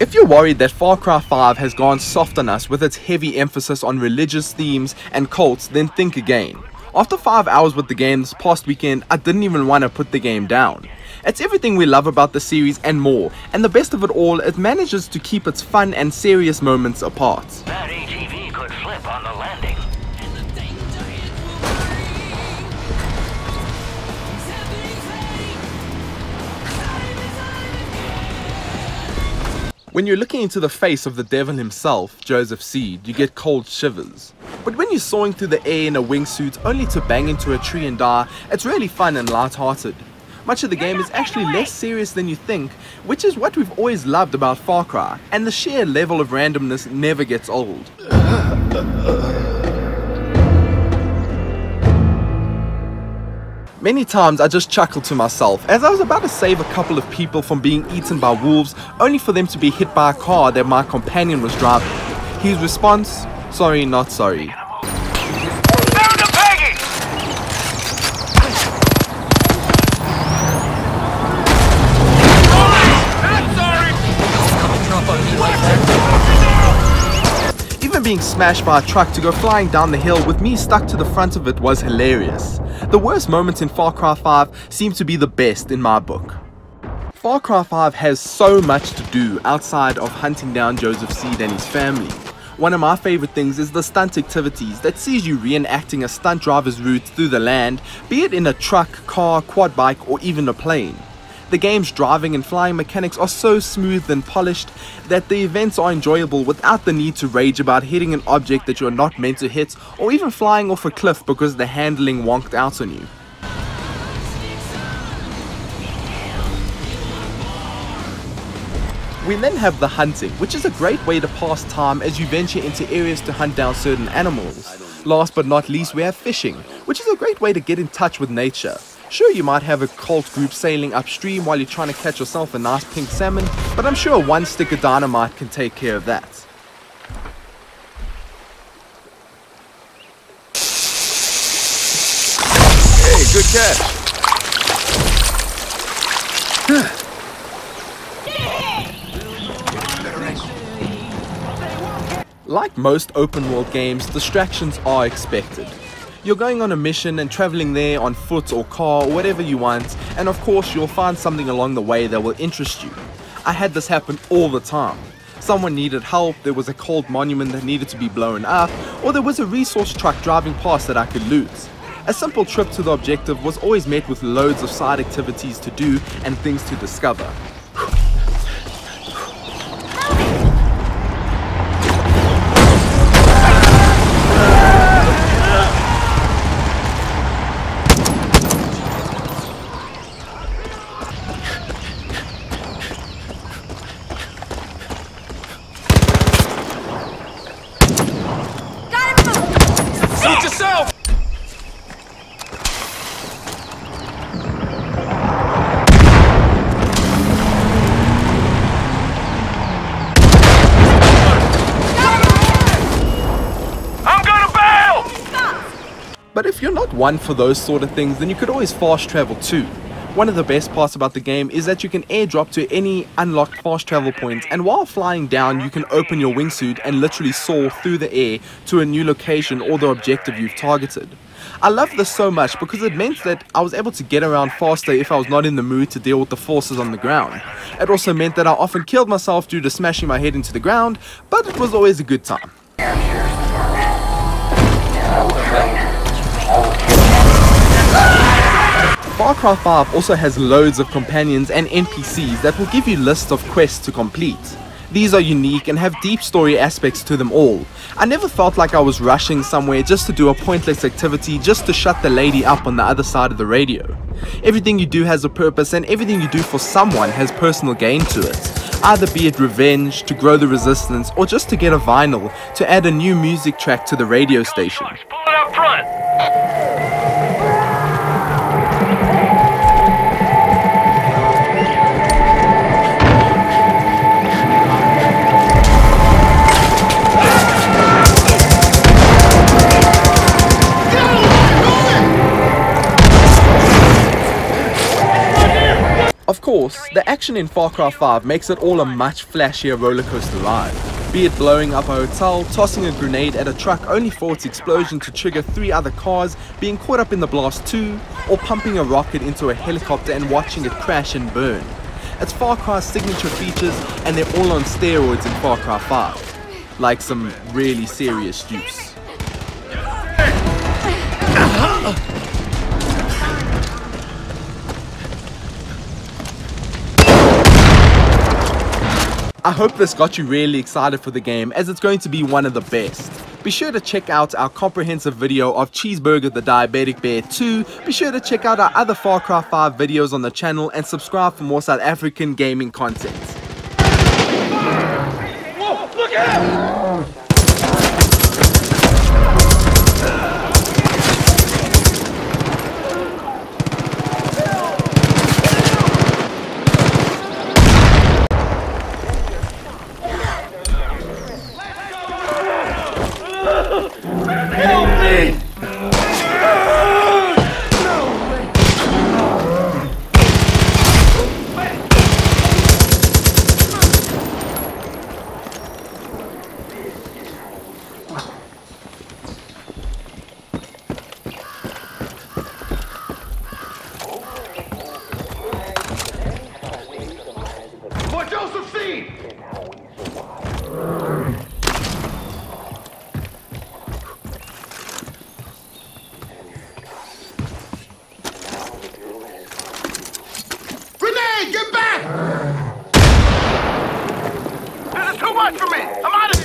If you're worried that Far Cry 5 has gone soft on us with its heavy emphasis on religious themes and cults, then think again. After 5 hours with the game this past weekend, I didn't even want to put the game down. It's everything we love about the series and more, and the best of it all, it manages to keep its fun and serious moments apart. That ATV could flip on the landing. When you're looking into the face of the devil himself, Joseph Seed, you get cold shivers. But when you're soaring through the air in a wingsuit only to bang into a tree and die, it's really fun and light-hearted. Much of the game is actually less serious than you think, which is what we've always loved about Far Cry, and the sheer level of randomness never gets old. Many times I just chuckled to myself as I was about to save a couple of people from being eaten by wolves, only for them to be hit by a car that my companion was driving. His response, sorry not sorry. Even being smashed by a truck to go flying down the hill with me stuck to the front of it was hilarious. The worst moments in Far Cry 5 seem to be the best in my book. Far Cry 5 has so much to do outside of hunting down Joseph Seed and his family. One of my favorite things is the stunt activities that sees you reenacting a stunt driver's route through the land, be it in a truck, car, quad bike, or even a plane. The game's driving and flying mechanics are so smooth and polished that the events are enjoyable without the need to rage about hitting an object that you're not meant to hit, or even flying off a cliff because the handling wonked out on you. We then have the hunting, which is a great way to pass time as you venture into areas to hunt down certain animals. Last but not least, we have fishing, which is a great way to get in touch with nature. Sure, you might have a cult group sailing upstream while you're trying to catch yourself a nice pink salmon, but I'm sure one stick of dynamite can take care of that. Hey, good catch. Like most open world games, distractions are expected. You're going on a mission and traveling there on foot or car or whatever you want, and of course you'll find something along the way that will interest you. I had this happen all the time. Someone needed help, there was a cold monument that needed to be blown up, or there was a resource truck driving past that I could loot. A simple trip to the objective was always met with loads of side activities to do and things to discover. But if you're not one for those sort of things, then you could always fast travel too. One of the best parts about the game is that you can airdrop to any unlocked fast travel point, and while flying down you can open your wingsuit and literally soar through the air to a new location or the objective you've targeted. I love this so much because it meant that I was able to get around faster if I was not in the mood to deal with the forces on the ground. It also meant that I often killed myself due to smashing my head into the ground, but it was always a good time. Far Cry 5 also has loads of companions and NPCs that will give you lists of quests to complete. These are unique and have deep story aspects to them all. I never felt like I was rushing somewhere just to do a pointless activity just to shut the lady up on the other side of the radio. Everything you do has a purpose, and everything you do for someone has personal gain to it. Either be it revenge, to grow the resistance, or just to get a vinyl to add a new music track to the radio station. Pull it up front. Of course, course, the action in Far Cry 5 makes it all a much flashier rollercoaster ride. Be it blowing up a hotel, tossing a grenade at a truck only for its explosion to trigger 3 other cars, being caught up in the blast too, or pumping a rocket into a helicopter and watching it crash and burn. It's Far Cry's signature features, and they're all on steroids in Far Cry 5. Like some really serious juice. I hope this got you really excited for the game, as it's going to be one of the best. Be sure to check out our comprehensive video of Cheeseburger the Diabetic Bear 2. Be sure to check out our other Far Cry 5 videos on the channel and subscribe for more South African gaming content. Whoa, look out! Help me! For Josephine! Get back! This is too much for me! I'm out of